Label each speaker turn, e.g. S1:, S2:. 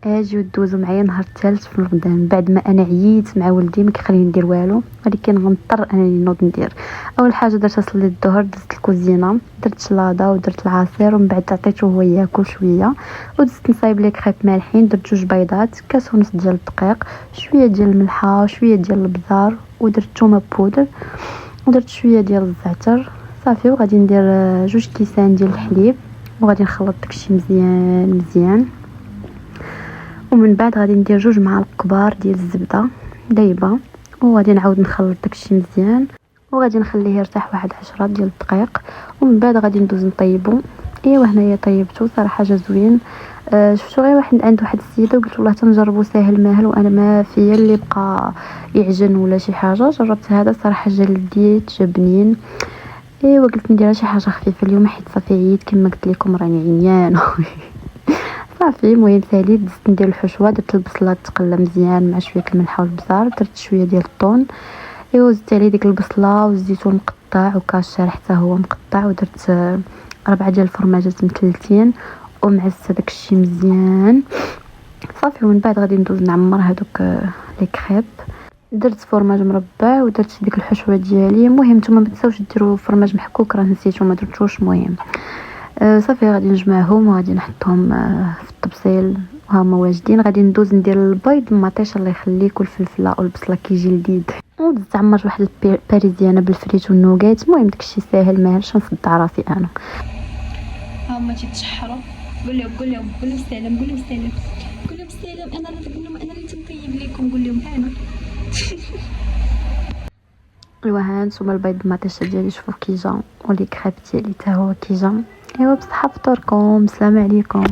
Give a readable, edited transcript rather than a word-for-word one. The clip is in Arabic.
S1: اجيو دوزو معايا نهار الثالث في رمضان بعد ما انا عييت مع ولدي ما كيخليني ندير والو، ولكن غنضطر انني نوض ندير. اول حاجه درت صليت الظهر، دزت الكوزينه، درت شلاضه ودرت العصير، ومن بعد عطيته هو ياكل شويه، ودزت نصايب لي كريب مالحين، درت 2 بيضات، كاس ونص ديال الدقيق، شويه ديال الملحه وشويه ديال البزار، ودرت تومه بودر، ودرت شويه ديال الزعتر صافي. وغادي ندير 2 كيسان ديال الحليب، وغادي نخلط داكشي مزيان مزيان. ومن بعد غادي ندير 2 معالق كبار ديال الزبده دايبه، وغادي نعاود نخلط داكشي مزيان، وغادي نخليه يرتاح واحد 10 ديال الدقائق. ومن بعد غادي ندوز نطيبو. ايوا هنايا طيبته صراحه جا زوين. شفتو غير واحد عند واحد السيده وقلت والله تنجربو ساهل ماهل، وانا ما فيا اللي بقى يعجن ولا شي حاجه. جربت هذا صراحه جا لذيذ جا بنين. ايوا قلت ندير شي حاجه خفيفه اليوم حيت صافي عييت كما قلت لكم راني عيانه. صافي المهم ساليت دزت ندير الحشوه، درت البصله تقلى مزيان مع شويه الملح والبزار، درت شويه ديال الطون، ايوا زدت عليه ديك البصله والزيتون مقطع وكاشر حتى هو مقطع، ودرت 4 ديال الفرماجات مثلثين ومعسه داكشي مزيان صافي. ومن بعد غادي ندوز نعمر هذوك لي كريب. درت فرماج مربع ودرت ديك الحشوه ديالي. المهم نتوما ما تنساوش ديروا فرماج محكوك، راه نسيتو ما درتوش. المهم صافي غادي نجمعهم وغادي نحطهم في الطبسيل وهما واجدين. غادي ندوز ندير البيض المطيش الله يخليك والفلفله والبصله كيجي لذيذ، ودزت عمرت واحد الباريزيانه بالفريت والنوغيت. المهم داكشي ساهل ماهلش نصدع راسي انا.
S2: هما تيتشحروا. قول لهم سلام، قول لهم سلام، قول لهم سلام. انا اللي تنطيب لكم، قول لهم انا.
S1: ايوا ها نتوما البيض المطيشه ديالي شوفوا كي جا، ولي كريب ديالي حتى هو كي جا. ايوا بصحه فطوركم، السلام عليكم.